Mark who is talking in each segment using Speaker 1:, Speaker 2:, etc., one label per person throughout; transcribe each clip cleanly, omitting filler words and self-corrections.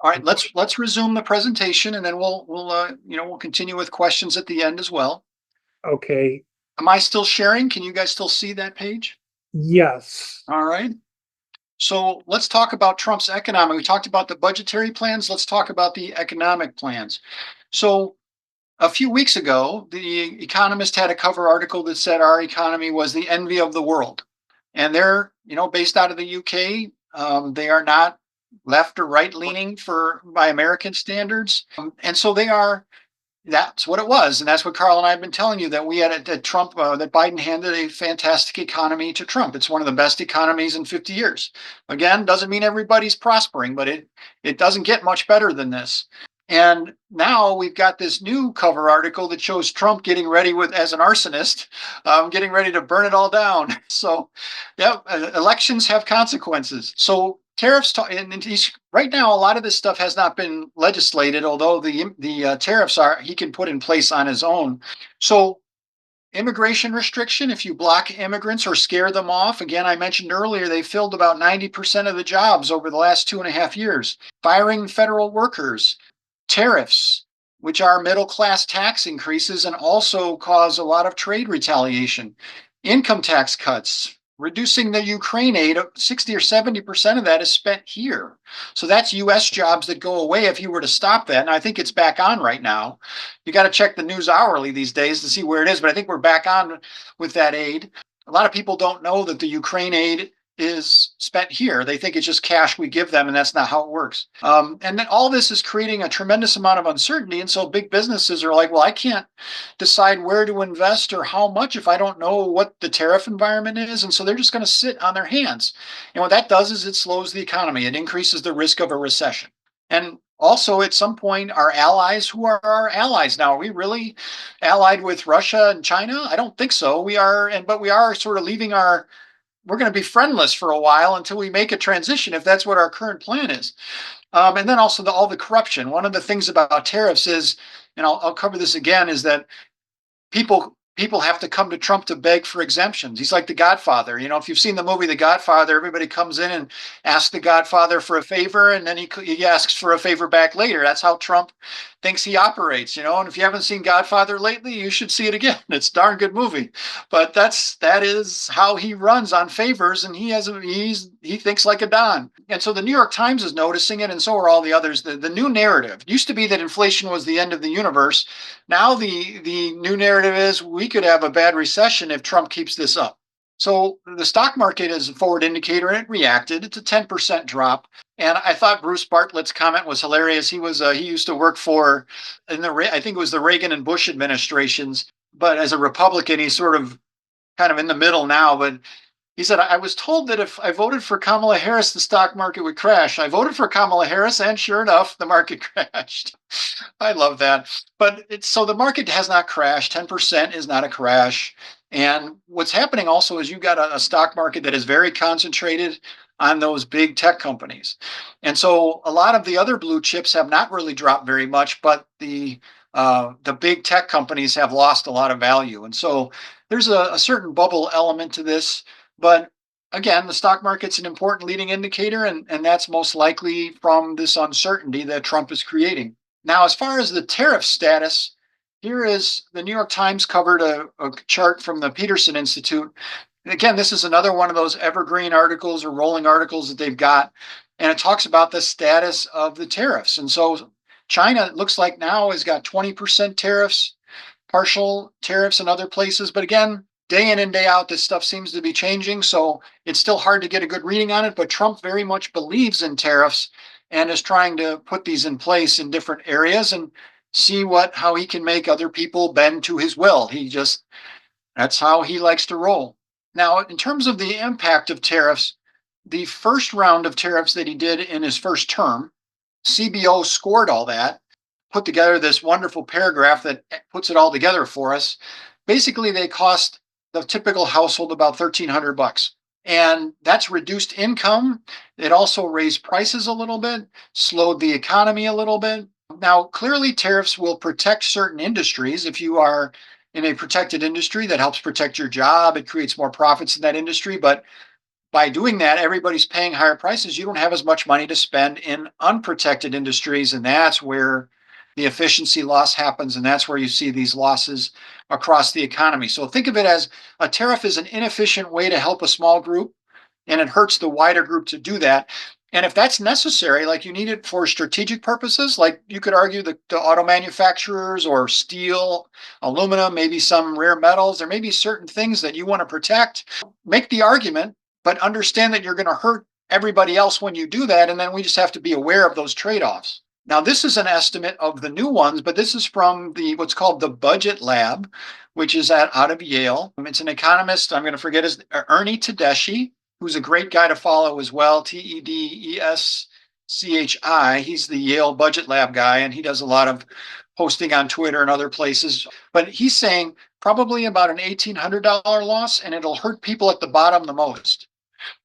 Speaker 1: All right, let's resume the presentation, and then we'll continue with questions at the end as well.
Speaker 2: Okay.
Speaker 1: Am I still sharing? Can you guys still see that page?
Speaker 2: Yes.
Speaker 1: All right. So let's talk about Trump's economic. We talked about the budgetary plans. Let's talk about the economic plans. So a few weeks ago, the Economist had a cover article that said our economy was the envy of the world, and they're based out of the UK. They are not left or right leaning for by American standards, and so they are. That's what it was, and that's what Karl and I have been telling you, that we had that Trump, that Biden handed a fantastic economy to Trump. It's one of the best economies in 50 years. Again, doesn't mean everybody's prospering, but it doesn't get much better than this. And now we've got this new cover article that shows Trump getting ready with as an arsonist, getting ready to burn it all down. So, yeah, elections have consequences. So tariffs, and right now, a lot of this stuff has not been legislated, although the tariffs he can put in place on his own. So immigration restriction, if you block immigrants or scare them off, again, I mentioned earlier, they filled about 90% of the jobs over the last 2.5 years. Firing federal workers, tariffs, which are middle class tax increases and also cause a lot of trade retaliation, income tax cuts, reducing the Ukraine aid. 60 or 70% of that is spent here. So that's US jobs that go away if you were to stop that. And I think it's back on right now. You got to check the news hourly these days to see where it is, but I think we're back on with that aid. A lot of people don't know that the Ukraine aid is spent here. They think it's just cash we give them, and that's not how it works. And then all this is creating a tremendous amount of uncertainty. And so big businesses are like, well, I can't decide where to invest or how much if I don't know what the tariff environment is. And so they're just going to sit on their hands. And what that does is it slows the economy, it increases the risk of a recession. And also, at some point, our allies, who are our allies now? Are we really allied with Russia and China? I don't think so. But we are sort of leaving we're going to be friendless for a while until we make a transition, if that's what our current plan is. And then also all the corruption. One of the things about tariffs is, and I'll cover this again, is that people have to come to Trump to beg for exemptions. He's like the Godfather. If you've seen the movie The Godfather, everybody comes in and asks the Godfather for a favor, and then he asks for a favor back later. That's how Trump thinks he operates. And if you haven't seen Godfather lately, you should see it again. It's a darn good movie. But that is how he runs, on favors, and he thinks like a Don. And so the New York Times is noticing it, and so are all the others. The new narrative used to be that inflation was the end of the universe. Now the new narrative is we could have a bad recession if Trump keeps this up. So the stock market is a forward indicator, and it reacted. It's a 10% drop. And I thought Bruce Bartlett's comment was hilarious. He used to work for, I think it was the Reagan and Bush administrations, but as a Republican, he's sort of kind of in the middle now. But he said, I was told that if I voted for Kamala Harris, the stock market would crash. I voted for Kamala Harris, and sure enough, the market crashed. I love that. But so the market has not crashed. 10% is not a crash. And what's happening also is you've got a stock market that is very concentrated on those big tech companies. And so a lot of the other blue chips have not really dropped very much, but the big tech companies have lost a lot of value. And so there's a certain bubble element to this. But again, the stock market's an important leading indicator, and that's most likely from this uncertainty that Trump is creating. Now, as far as the tariff status, here is the New York Times covered a chart from the Peterson Institute. Again, this is another one of those evergreen articles or rolling articles that they've got, and it talks about the status of the tariffs. And so China, it looks like now, has got 20% tariffs, partial tariffs in other places. But again, day in and day out, this stuff seems to be changing. So it's still hard to get a good reading on it. But Trump very much believes in tariffs and is trying to put these in place in different areas and see how he can make other people bend to his will. That's how he likes to roll. Now, in terms of the impact of tariffs, the first round of tariffs that he did in his first term, CBO scored all that, put together this wonderful paragraph that puts it all together for us. Basically, they cost the typical household about $1,300. And that's reduced income. It also raised prices a little bit, slowed the economy a little bit. Now, clearly, tariffs will protect certain industries. If you are in a protected industry, that helps protect your job. It creates more profits in that industry. But by doing that, everybody's paying higher prices. You don't have as much money to spend in unprotected industries. And that's where the efficiency loss happens. And that's where you see these losses across the economy. So think of it as a tariff is an inefficient way to help a small group, and it hurts the wider group to do that. And if that's necessary, like you need it for strategic purposes, like you could argue the auto manufacturers or steel, aluminum, maybe some rare metals, there may be certain things that you want to protect, make the argument, but understand that you're going to hurt everybody else when you do that. And then we just have to be aware of those trade-offs. Now, this is an estimate of the new ones, but this is from the what's called the Budget Lab, which is out of Yale. It's an economist, I'm going to forget his, Ernie Tedeschi, who's a great guy to follow as well, Tedeschi. He's the Yale Budget Lab guy, and he does a lot of posting on Twitter and other places. But he's saying probably about an $1,800 loss, and it'll hurt people at the bottom the most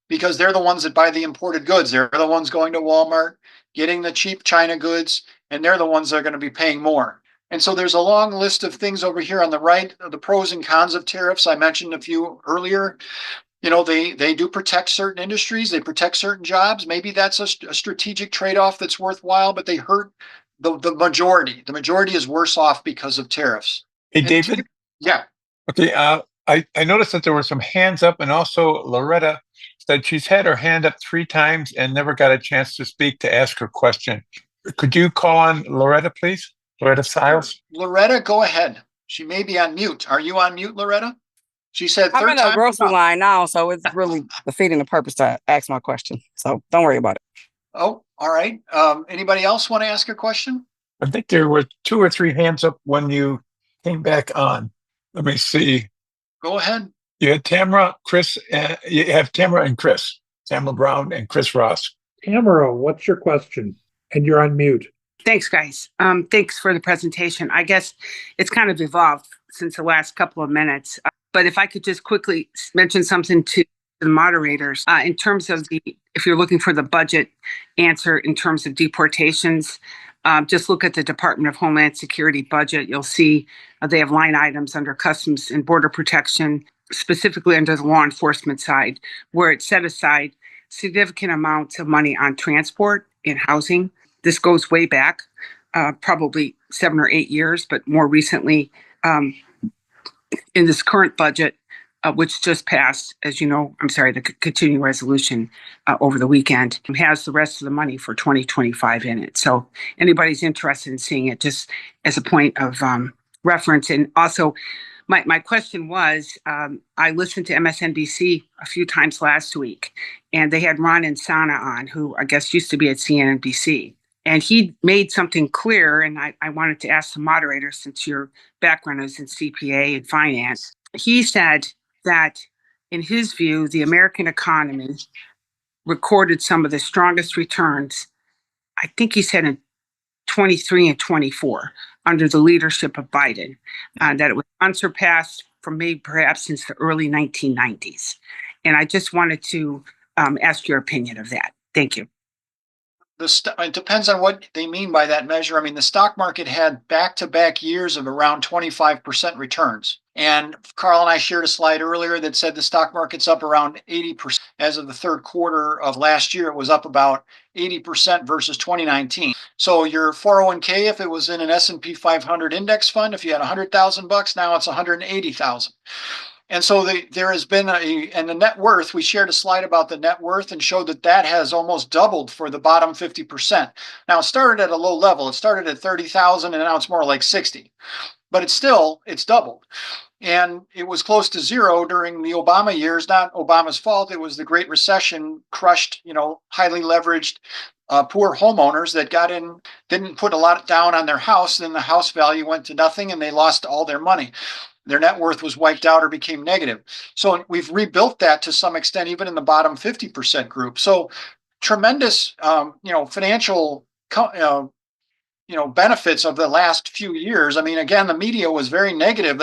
Speaker 1: because they're the ones that buy the imported goods. They're the ones going to Walmart, getting the cheap China goods, and they're the ones that are going to be paying more. And so there's a long list of things over here on the right, the pros and cons of tariffs. I mentioned a few earlier. They do protect certain industries, they protect certain jobs. Maybe that's a strategic trade-off that's worthwhile, but they hurt the majority. The majority is worse off because of tariffs.
Speaker 3: Hey, David?
Speaker 1: Yeah.
Speaker 3: Okay, I noticed that there were some hands up, and also Loretta said she's had her hand up 3 times and never got a chance to speak to ask her question. Could you call on Loretta, please? Loretta Stiles?
Speaker 1: Loretta, go ahead. She may be on mute. Are you on mute, Loretta? She said
Speaker 4: I'm
Speaker 1: third
Speaker 4: in a
Speaker 1: time.
Speaker 4: grocery line now, so it's really defeating the purpose to ask my question. So don't worry about it.
Speaker 1: Oh, all right. Anybody else want to ask a question?
Speaker 3: I think there were 2 or 3 hands up when you came back on. Let me see.
Speaker 1: Go ahead.
Speaker 3: You had Tamara, Chris, you have Tamara and Chris, Tamara Brown and Chris Ross.
Speaker 2: Tamara, what's your question? And you're on mute.
Speaker 5: Thanks, guys. Thanks for the presentation. I guess it's kind of evolved since the last couple of minutes. But if I could just quickly mention something to the moderators in terms of if you're looking for the budget answer in terms of deportations, just look at the Department of Homeland Security budget. You'll see they have line items under Customs and Border Protection, specifically under the law enforcement side, where it set aside significant amounts of money on transport and housing. This goes way back, probably 7 or 8 years, but more recently in this current budget, which just passed, as you know, the continuing resolution over the weekend, has the rest of the money for 2025 in it. So anybody's interested in seeing it, just as a point of reference. And also, my question was, I listened to MSNBC a few times last week, and they had Ron Insana on, who I guess used to be at CNBC. And he made something clear, and I wanted to ask the moderator, since your background is in CPA and finance. He said that, in his view, the American economy recorded some of the strongest returns, I think he said in 23 and 24, under the leadership of Biden, that it was unsurpassed from maybe perhaps since the early 1990s. And I just wanted to ask your opinion of that. Thank you.
Speaker 1: It depends on what they mean by that measure. I mean, the stock market had back-to-back years of around 25% returns. And Karl and I shared a slide earlier that said the stock market's up around 80%. As of the third quarter of last year, it was up about 80% versus 2019. So your 401k, if it was in an S&P 500 index fund, if you had $100,000, now it's $180,000. And so there has been and the net worth, we shared a slide about the net worth and showed that has almost doubled for the bottom 50%. Now it started at a low level. It started at 30,000 and now it's more like 60, but it's doubled. And it was close to zero during the Obama years, not Obama's fault. It was the Great Recession crushed, highly leveraged poor homeowners that didn't put a lot down on their house. Then the house value went to nothing and they lost all their money. Their net worth was wiped out or became negative. So we've rebuilt that to some extent, even in the bottom 50% group. So tremendous, financial, benefits of the last few years. I mean, again, the media was very negative.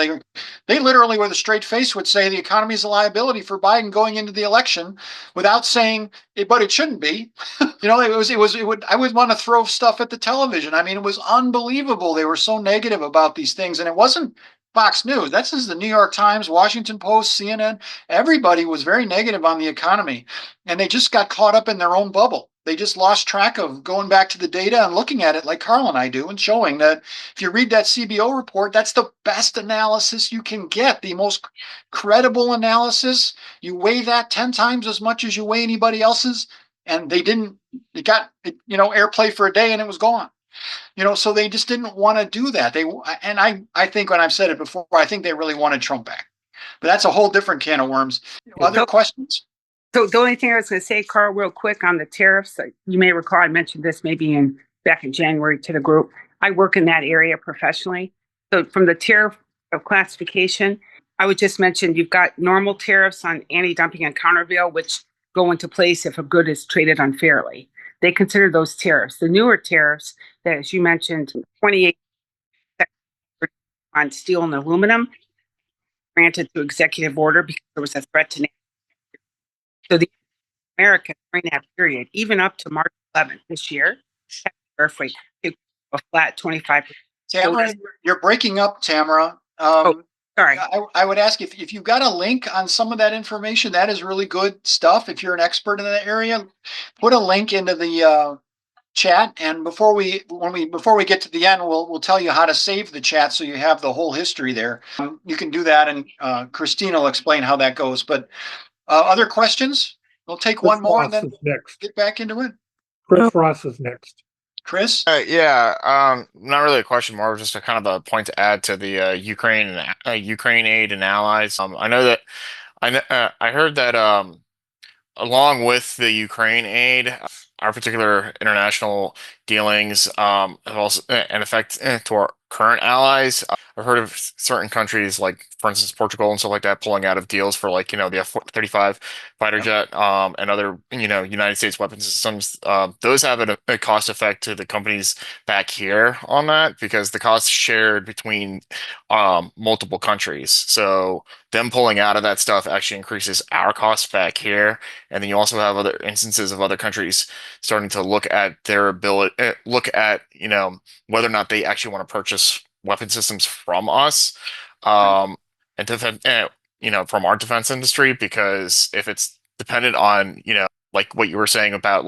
Speaker 1: They literally, with a straight face, would say the economy is a liability for Biden going into the election, without saying, but it shouldn't be. I would want to throw stuff at the television. I mean, it was unbelievable. They were so negative about these things, and it wasn't Fox News. This is the New York Times, Washington Post, CNN. Everybody was very negative on the economy, and they just got caught up in their own bubble. They just lost track of going back to the data and looking at it like Karl and I do and showing that if you read that CBO report, that's the best analysis you can get, the most credible analysis. You weigh that 10 times as much as you weigh anybody else's, and they didn't, it got, airplay for a day and it was gone. So they just didn't want to do that. I think when I've said it before, I think they really wanted Trump back, but that's a whole different can of worms. Other questions?
Speaker 5: So the only thing I was going to say, Karl, real quick on the tariffs, you may recall I mentioned this maybe back in January to the group. I work in that area professionally. So from the tariff classification, I would just mention you've got normal tariffs on anti-dumping and countervail, which go into place if a good is traded unfairly. They consider those tariffs. The newer tariffs that, as you mentioned, 28 on steel and aluminum, granted through executive order because there was a threat to. So the America during that period, even up to March 11th this year, tariff rate a flat 25%.
Speaker 1: Tamara, you're breaking up, Tamara.
Speaker 5: Sorry.
Speaker 1: I would ask if you've got a link on some of that information. That is really good stuff. If you're an expert in that area, put a link into the chat. And before we get to the end, we'll tell you how to save the chat so you have the whole history there. You can do that, and Christine will explain how that goes. But other questions? We'll take one more and then get back into it.
Speaker 2: Chris Ross is next.
Speaker 1: Chris?
Speaker 6: Not really a question, more just a kind of a point to add to the Ukraine aid and allies. I know that I heard that along with the Ukraine aid, our particular international dealings have also an effect to our current allies. I've heard of certain countries, like for instance Portugal and stuff like that, pulling out of deals for the F-35 fighter jet and other United States weapon systems. Those have a cost effect to the companies back here on that because the cost shared between multiple countries. So them pulling out of that stuff actually increases our costs back here. And then you also have other instances of other countries starting to look at their ability, whether or not they actually want to purchase weapon systems from us, and defend, from our defense industry. Because if it's dependent on, like what you were saying about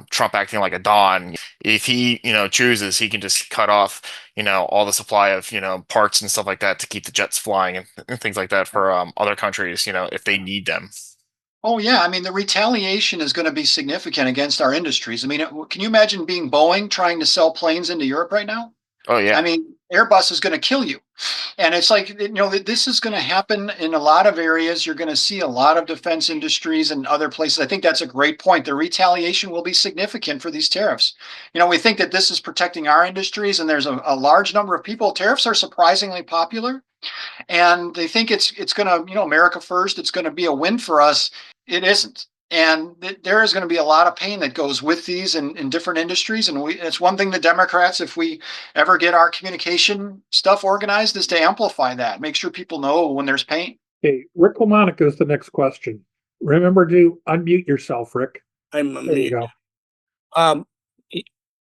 Speaker 6: Trump acting like a Don, if he, chooses, he can just cut off, all the supply of, parts and stuff like that to keep the jets flying and things like that for other countries, if they need them.
Speaker 1: Oh, yeah. I mean, the retaliation is going to be significant against our industries. I mean, can you imagine being Boeing trying to sell planes into Europe right now?
Speaker 6: Oh, yeah.
Speaker 1: I mean, Airbus is going to kill you. And it's like, this is going to happen in a lot of areas. You're going to see a lot of defense industries and other places. I think that's a great point. The retaliation will be significant for these tariffs. We think that this is protecting our industries, and there's a large number of people. Tariffs are surprisingly popular, and they think it's going to, America first. It's going to be a win for us. It isn't. And there is going to be a lot of pain that goes with these in different industries. And it's one thing the Democrats, if we ever get our communication stuff organized, is to amplify that, make sure people know when there's pain.
Speaker 2: Okay, Rick Lamonica is the next question. Remember to unmute yourself, Rick.
Speaker 7: I'm
Speaker 2: There you go.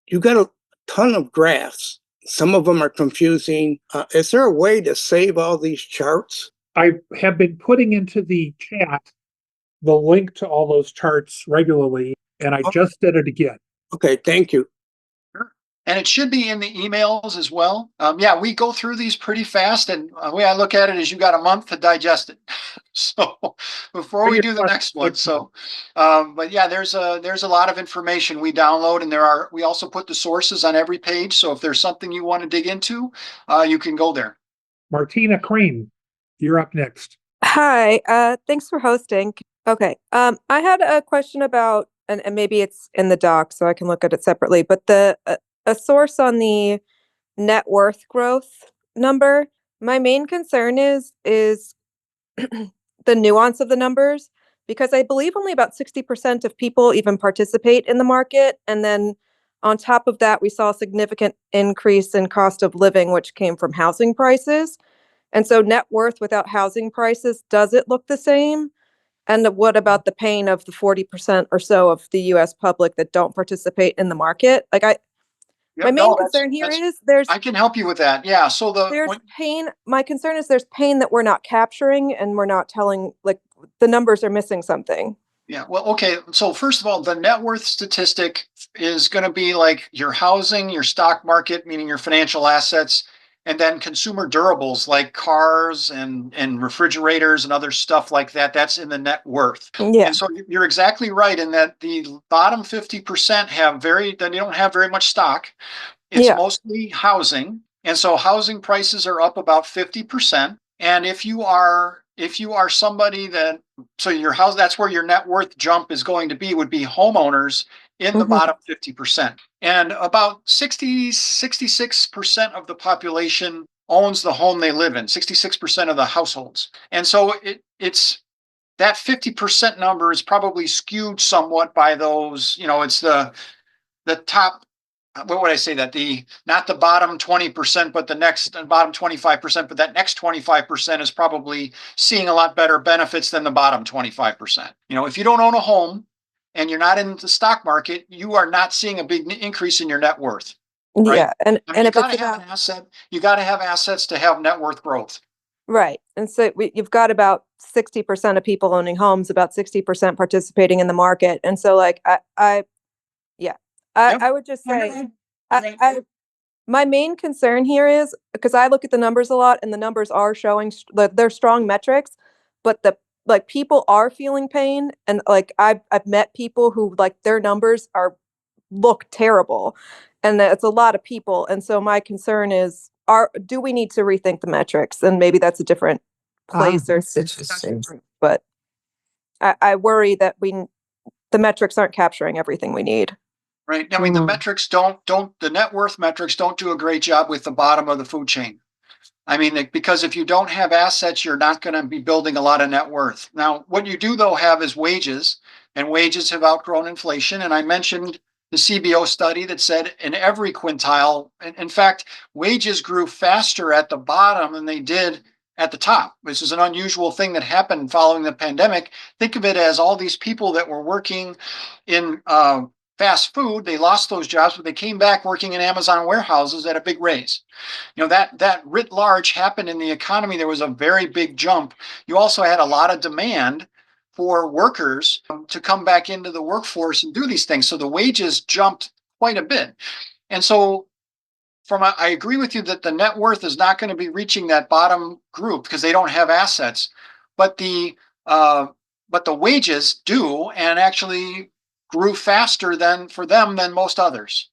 Speaker 7: You got a ton of graphs. Some of them are confusing. Is there a way to save all these charts?
Speaker 2: I have been putting into the chat the link to all those charts regularly, and I just did it again.
Speaker 7: Okay, thank you.
Speaker 1: Sure. And it should be in the emails as well. We go through these pretty fast, and the way I look at it is you got a month to digest it. So before we do the next one. So, but yeah, there's a lot of information we download, and we also put the sources on every page. So if there's something you want to dig into, you can go there.
Speaker 2: Martina Crane, you're up next.
Speaker 8: Hi, thanks for hosting. Okay, I had a question about, and maybe it's in the doc, so I can look at it separately, but a source on the net worth growth number. My main concern is the nuance of the numbers, because I believe only about 60% of people even participate in the market. And then on top of that, we saw a significant increase in cost of living, which came from housing prices. And so net worth without housing prices, does it look the same? And what about the pain of the 40% or so of the US public that don't participate in the market?
Speaker 1: Yeah,
Speaker 8: My main
Speaker 1: no,
Speaker 8: concern here
Speaker 1: that's
Speaker 8: is there's
Speaker 1: I can help you with that. Yeah. So
Speaker 8: there's pain. My concern is there's pain that we're not capturing and we're not telling, like, the numbers are missing something.
Speaker 1: yeah, well, okay. So first of all, the net worth statistic is going to be like your housing, your stock market, meaning your financial assets, and then consumer durables like cars and refrigerators and other stuff like that. That's in the net worth.
Speaker 8: Yeah.
Speaker 1: And so you're exactly right in that the bottom 50% they don't have very much stock. It's
Speaker 8: Yeah.
Speaker 1: mostly housing. And so housing prices are up about 50%. And if you are somebody that so your house, that's where your net worth jump is going to be, would be homeowners in the
Speaker 8: Mhm.
Speaker 1: bottom 50%. And about 66% of the population owns the home they live in, 66% of the households. And so it's that 50% number is probably skewed somewhat by those, it's the top, what would I say, that the not the bottom 20%, but the next bottom 25%, but that next 25% is probably seeing a lot better benefits than the bottom 25%. If you don't own a home and you're not in the stock market, you are not seeing a big increase in your net worth, right?
Speaker 8: Yeah. And
Speaker 1: I mean,
Speaker 8: and
Speaker 1: you
Speaker 8: if
Speaker 1: got
Speaker 8: it's
Speaker 1: to have
Speaker 8: about
Speaker 1: an asset. You got to have assets to have net worth growth.
Speaker 8: right. And so you've got about 60% of people owning homes, about 60% participating in the market. And so, like, yeah,
Speaker 1: Yep.
Speaker 8: I would just
Speaker 1: You're
Speaker 8: say,
Speaker 1: right. You're right.
Speaker 8: my main concern here is because I look at the numbers a lot and the numbers are showing that they're strong metrics, but people are feeling pain. And like, I've met people who, like, their numbers look terrible, and it's a lot of people. And so my concern is, do we need to rethink the metrics? And maybe that's a different place or
Speaker 4: That's interesting.
Speaker 8: discussion, but I worry that the metrics aren't capturing everything we need.
Speaker 1: Right. I mean, the metrics the net worth metrics don't do a great job with the bottom of the food chain. I mean, because if you don't have assets, you're not going to be building a lot of net worth. Now, what you do, though, have is wages, and wages have outgrown inflation. And I mentioned the CBO study that said in every quintile, in fact, wages grew faster at the bottom than they did at the top. This is an unusual thing that happened following the pandemic. Think of it as all these people that were working in fast food, they lost those jobs, but they came back working in Amazon warehouses at a big raise. That writ large happened in the economy. There was a very big jump. You also had a lot of demand for workers to come back into the workforce and do these things. So the wages jumped quite a bit. And so I agree with you that the net worth is not going to be reaching that bottom group because they don't have assets, but the wages do, and actually grew faster for them than most others.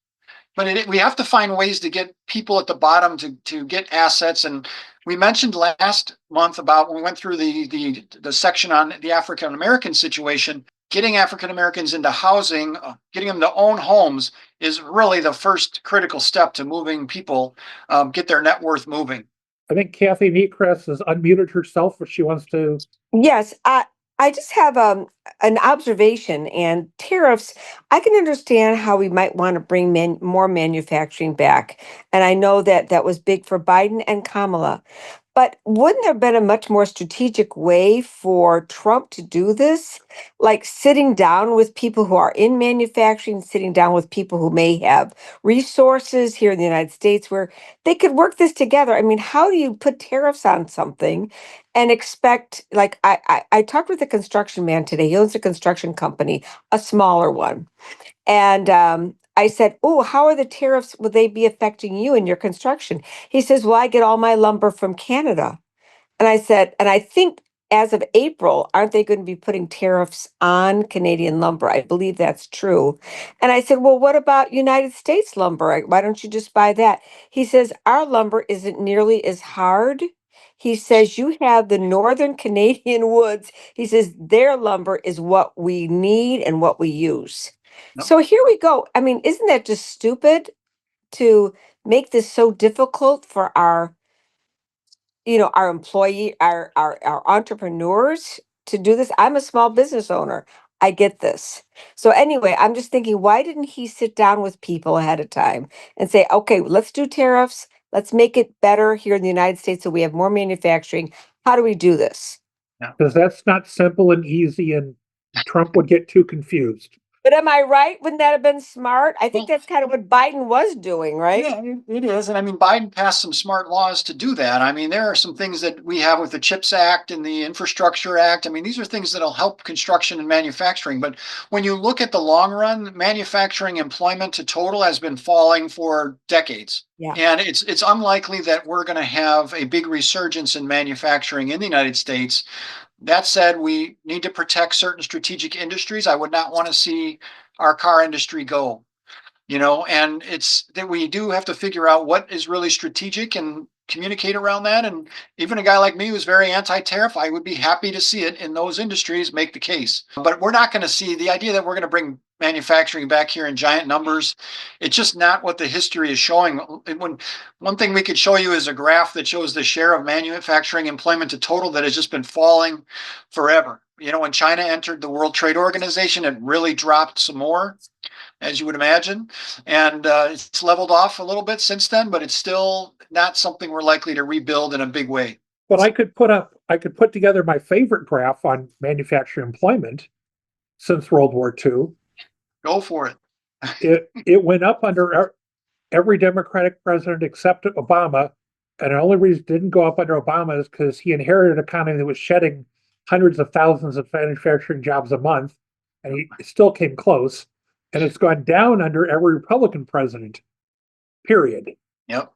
Speaker 1: But we have to find ways to get people at the bottom to get assets. And we mentioned last month about when we went through the section on the African American situation, getting African Americans into housing, getting them to own homes is really the first critical step to moving people, get their net worth moving.
Speaker 2: I think Kathy Niekres has unmuted herself if she wants to.
Speaker 9: Yes, I just have an observation and tariffs. I can understand how we might want to bring more manufacturing back. And I know that that was big for Biden and Kamala. But wouldn't there have been a much more strategic way for Trump to do this? Like sitting down with people who are in manufacturing, sitting down with people who may have resources here in the United States where they could work this together. I mean, how do you put tariffs on something and expect, like, I talked with a construction man today. He owns a construction company, a smaller one. And I said, "Oh, how are the tariffs? Will they be affecting you in your construction?" He says, "Well, I get all my lumber from Canada." And I said, "And I think as of April, aren't they going to be putting tariffs on Canadian lumber?" I believe that's true. And I said, "Well, what about United States lumber? Why don't you just buy that?" He says, "Our lumber isn't nearly as hard." He says, "You have the Northern Canadian woods." He says, "Their lumber is what we need and what we use."
Speaker 1: No.
Speaker 9: So here we go. I mean, isn't that just stupid to make this so difficult for our employee, our entrepreneurs to do this? I'm a small business owner. I get this. So anyway, I'm just thinking, why didn't he sit down with people ahead of time and say, "Okay, let's do tariffs. Let's make it better here in the United States so we have more manufacturing. How do we do this?"
Speaker 2: Because that's not simple and easy, and Trump would get too confused.
Speaker 9: But am I right? Wouldn't that have been smart? I think
Speaker 1: Well,
Speaker 9: that's kind of what Biden was doing, right?
Speaker 1: yeah, it is. And I mean, Biden passed some smart laws to do that. I mean, there are some things that we have with the CHIPS Act and the Infrastructure Act. I mean, these are things that'll help construction and manufacturing. But when you look at the long run, manufacturing employment to total has been falling for decades.
Speaker 9: Yeah.
Speaker 1: And it's unlikely that we're going to have a big resurgence in manufacturing in the United States. That said, we need to protect certain strategic industries. I would not want to see our car industry go, and it's that we do have to figure out what is really strategic and communicate around that. And even a guy like me who's very anti-tariff, I would be happy to see it in those industries make the case. But we're not going to see the idea that we're going to bring manufacturing back here in giant numbers. It's just not what the history is showing. When one thing we could show you is a graph that shows the share of manufacturing employment to total that has just been falling forever. When China entered the World Trade Organization, it really dropped some more, as you would imagine. And it's leveled off a little bit since then, but it's still not something we're likely to rebuild in a big way.
Speaker 2: But I could put together my favorite graph on manufacturing employment since World War II.
Speaker 1: Go for it.
Speaker 2: It went up under every Democratic president except Obama. And the only reason it didn't go up under Obama is because he inherited an economy that was shedding hundreds of thousands of manufacturing jobs a month, and he still came close. And it's gone down under every Republican president, period.
Speaker 1: Yep.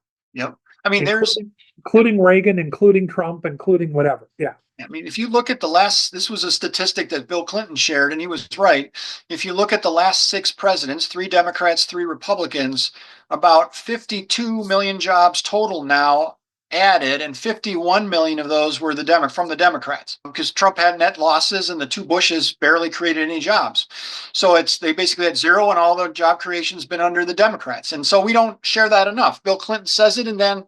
Speaker 1: I mean,
Speaker 2: including Reagan, including Trump, including whatever. Yeah.
Speaker 1: I mean, if you look at this was a statistic that Bill Clinton shared, and he was right. If you look at the last 6 presidents, 3 Democrats, 3 Republicans, about 52 million jobs total now added, and 51 million of those were from the Democrats, because Trump had net losses and the 2 Bushes barely created any jobs. So they basically had 0, and all the job creation has been under the Democrats. And so we don't share that enough. Bill Clinton says it, and then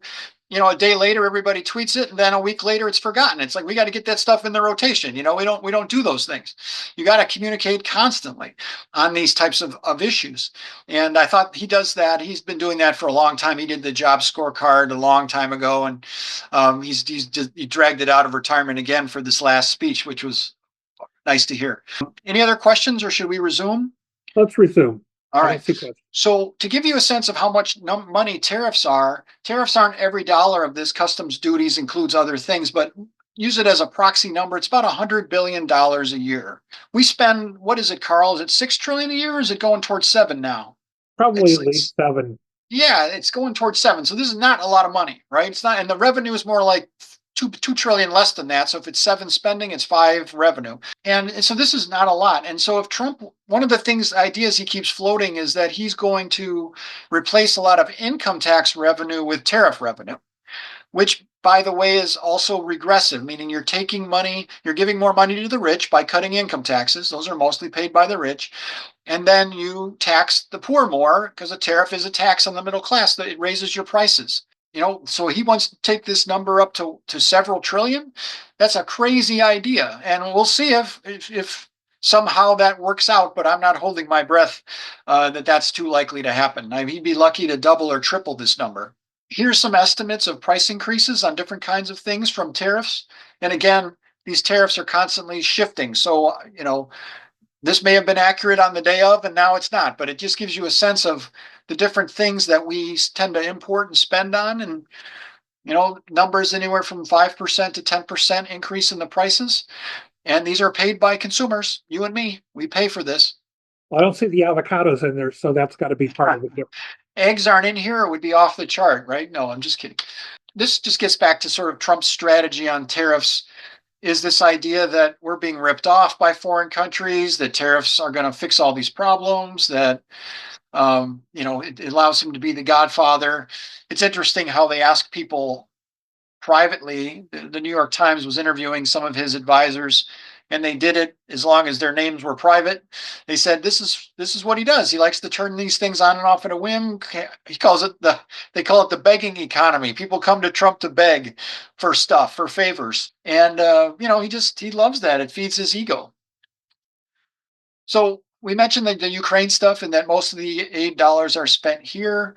Speaker 1: a day later everybody tweets it, and then a week later it's forgotten. It's like, we got to get that stuff in the rotation. We don't do those things. You got to communicate constantly on these types of issues. And I thought he does that. He's been doing that for a long time. He did the job scorecard a long time ago, and he dragged it out of retirement again for this last speech, which was nice to hear. Any other questions, or should we resume?
Speaker 2: Let's resume.
Speaker 1: All right. So to give you a sense of how much money tariffs aren't every dollar of this. Customs duties includes other things, but use it as a proxy number. It's about $100 billion a year. We spend, what is it, Karl? Is it 6 trillion a year, or is it going towards 7 now?
Speaker 2: Probably at least 7.
Speaker 1: Yeah, it's going towards 7. So this is not a lot of money, right? It's not, and the revenue is more like 2 trillion less than that. So if it's 7 spending, it's 5 revenue. And so this is not a lot. And so if Trump, one of the ideas he keeps floating is that he's going to replace a lot of income tax revenue with tariff revenue, which, by the way, is also regressive, meaning you're taking money, you're giving more money to the rich by cutting income taxes. Those are mostly paid by the rich. And then you tax the poor more, because a tariff is a tax on the middle class, that it raises your prices. So he wants to take this number up to several trillion. That's a crazy idea. And we'll see if somehow that works out, but I'm not holding my breath that that's too likely to happen. He'd be lucky to double or triple this number. Here's some estimates of price increases on different kinds of things from tariffs. And again, these tariffs are constantly shifting. So, this may have been accurate on the day of, and now it's not, but it just gives you a sense of the different things that we tend to import and spend on. And, numbers anywhere from 5% to 10% increase in the prices. And these are paid by consumers, you and me. We pay for this.
Speaker 2: I don't see the avocados in there, so that's got to be part of it.
Speaker 1: Eggs aren't in here, it would be off the chart, right? No, I'm just kidding. This just gets back to sort of Trump's strategy on tariffs. Is this idea that we're being ripped off by foreign countries, that tariffs are going to fix all these problems, that it allows him to be the godfather. It's interesting how they ask people privately. The New York Times was interviewing some of his advisors, and they did it as long as their names were private. They said, this is what he does. He likes to turn these things on and off at a whim. They call it the begging economy. People come to Trump to beg for stuff, for favors. And, he loves that. It feeds his ego. So we mentioned the Ukraine stuff, and that most of the aid dollars are spent here.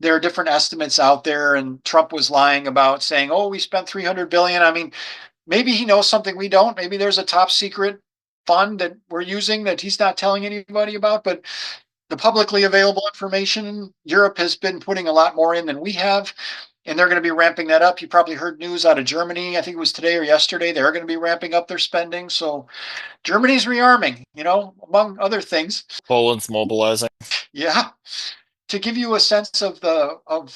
Speaker 1: There are different estimates out there, and Trump was lying about saying, we spent $300 billion. I mean, maybe he knows something we don't. Maybe there's a top secret fund that we're using that he's not telling anybody about, but the publicly available information, Europe has been putting a lot more in than we have, and they're going to be ramping that up. You probably heard news out of Germany. I think it was today or yesterday. They're going to be ramping up their spending. So Germany's rearming, among other things.
Speaker 6: Poland's mobilizing.
Speaker 1: Yeah. To give you a sense of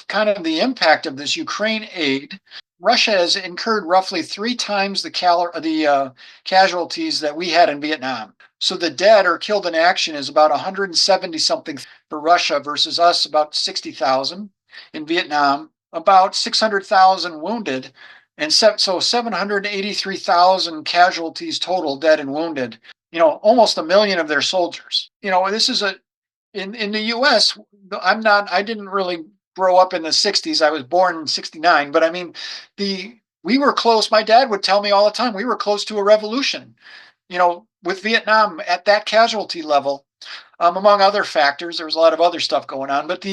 Speaker 1: kind of the impact of this Ukraine aid, Russia has incurred roughly 3 times the casualties that we had in Vietnam. So the dead or killed in action is about 170 something for Russia versus us, about 60,000 in Vietnam, about 600,000 wounded, and so 783,000 casualties total, dead and wounded. Almost 1 million of their soldiers. This is in the U.S. I didn't really grow up in the 60s. I was born in 69, but I mean, we were close. My dad would tell me all the time, we were close to a revolution, with Vietnam at that casualty level, among other factors. There was a lot of other stuff going on, but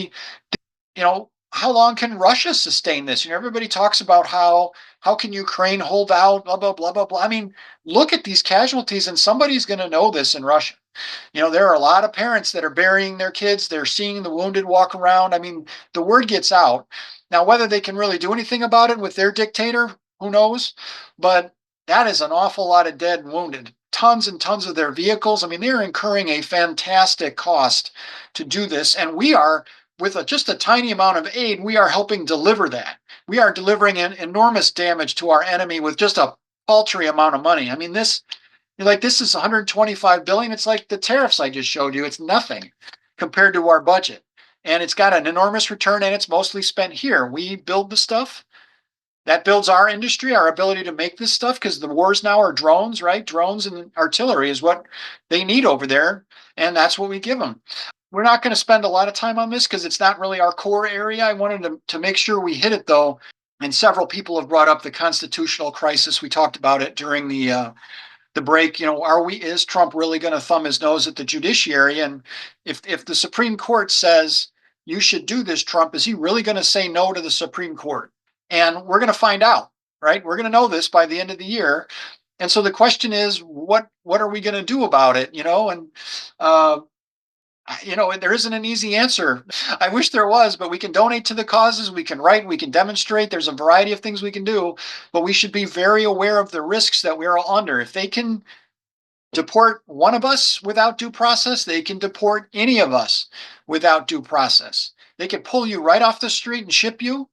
Speaker 1: how long can Russia sustain this? Everybody talks about how can Ukraine hold out, blah, blah, blah, blah, blah. I mean, look at these casualties, and somebody's going to know this in Russia. There are a lot of parents that are burying their kids. They're seeing the wounded walk around. I mean, the word gets out. Now, whether they can really do anything about it with their dictator, who knows? But that is an awful lot of dead and wounded. Tons and tons of their vehicles. I mean, they're incurring a fantastic cost to do this. And we are, with just a tiny amount of aid, we are helping deliver that. We are delivering an enormous damage to our enemy with just a paltry amount of money. I mean, this is 125 billion. It's like the tariffs I just showed you. It's nothing compared to our budget. And it's got an enormous return, and it's mostly spent here. We build the stuff. That builds our industry, our ability to make this stuff, because the wars now are drones, right? Drones and artillery is what they need over there, and that's what we give them. We're not going to spend a lot of time on this because it's not really our core area. I wanted to make sure we hit it, though, and several people have brought up the constitutional crisis. We talked about it during the break. Is Trump really going to thumb his nose at the judiciary? And if the Supreme Court says you should do this, Trump, is he really going to say no to the Supreme Court? And we're going to find out, right? We're going to know this by the end of the year. And so the question is, what are we going to do about it? There isn't an easy answer. I wish there was, but we can donate to the causes, we can write, we can demonstrate. There's a variety of things we can do, but we should be very aware of the risks that we are all under. If they can deport one of us without due process, they can deport any of us without due process. They can pull you right off the street and ship you,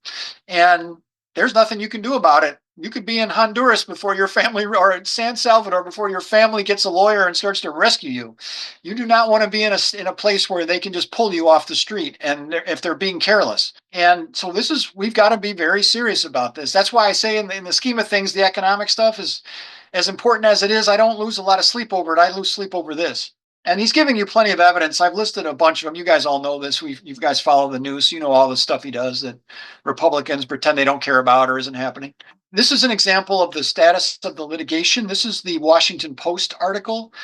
Speaker 1: and there's nothing you can do about it. You could be in Honduras before your family, or in San Salvador before your family gets a lawyer and starts to rescue you. You do not want to be in a place where they can just pull you off the street, and if they're being careless. And so we've got to be very serious about this. That's why I say in the scheme of things, the economic stuff is as important as it is. I don't lose a lot of sleep over it. I lose sleep over this. And he's giving you plenty of evidence. I've listed a bunch of them. You guys all know this. You guys follow the news. You know all the stuff he does that Republicans pretend they don't care about or isn't happening. This is an example of the status of the litigation. This is the Washington Post article.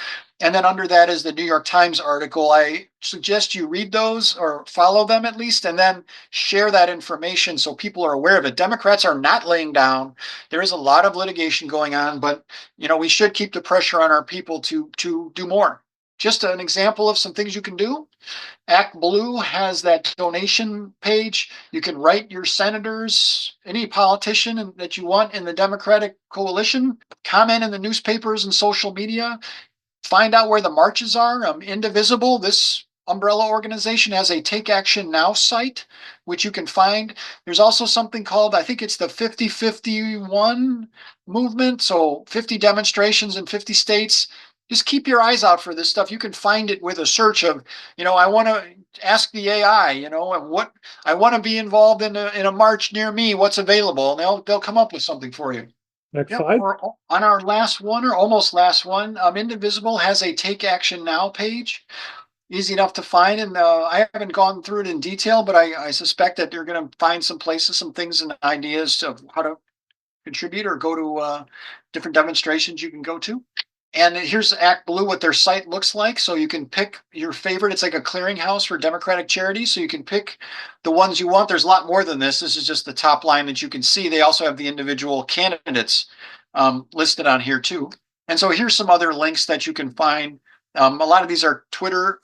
Speaker 1: And then under that is the New York Times article. I suggest you read those or follow them at least, and then share that information so people are aware of it. Democrats are not laying down. There is a lot of litigation going on, but we should keep the pressure on our people to do more. Just an example of some things you can do. Act Blue has that donation page. You can write your senators, any politician that you want in the Democratic coalition, comment in the newspapers and social media, find out where the marches are. Indivisible, this umbrella organization, has a Take Action Now site, which you can find. There's also something called, I think it's the 50-51 movement. So 50 demonstrations in 50 states. Just keep your eyes out for this stuff. You can find it with a search of, I want to ask the AI, what I want to be involved in a march near me. What's available? And they'll come up with something for you.
Speaker 2: Next slide.
Speaker 1: On our last one, or almost last one, Indivisible has a Take Action Now page. Easy enough to find, and I haven't gone through it in detail, but I suspect that you're going to find some places, some things and ideas of how to contribute or go to different demonstrations you can go to. And here's Act Blue, what their site looks like. So you can pick your favorite. It's like a clearinghouse for Democratic charities. So you can pick the ones you want. There's a lot more than this. This is just the top line that you can see. They also have the individual candidates listed on here too. And so here's some other links that you can find. A lot of these are Twitter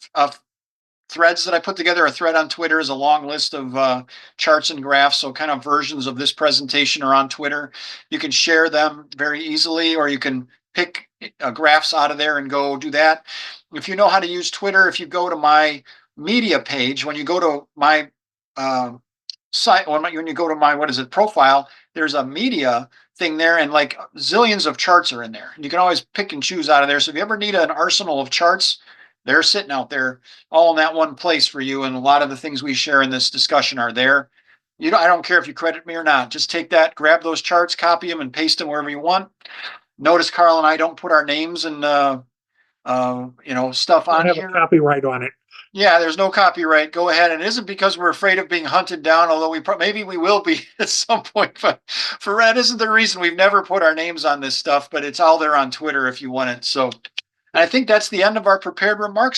Speaker 1: threads that I put together. A thread on Twitter is a long list of charts and graphs. So kind of versions of this presentation are on Twitter. You can share them very easily, or you can pick graphs out of there and go do that. If you know how to use Twitter, if you go to my media page, when you go to my site, when you go to my, profile, there's a media thing there, and like zillions of charts are in there. You can always pick and choose out of there. So if you ever need an arsenal of charts, they're sitting out there all in that one place for you. And a lot of the things we share in this discussion are there. I don't care if you credit me or not. Just take that, grab those charts, copy them, and paste them wherever you want. Notice Karl and I don't put our names and stuff on
Speaker 2: Don't have
Speaker 1: here.
Speaker 2: a copyright on it.
Speaker 1: Yeah, there's no copyright. Go ahead. And it isn't because we're afraid of being hunted down, although maybe we will be at some point. But that isn't the reason. We've never put our names on this stuff, but it's all there on Twitter if you want it. So I think that's the end of our prepared remarks.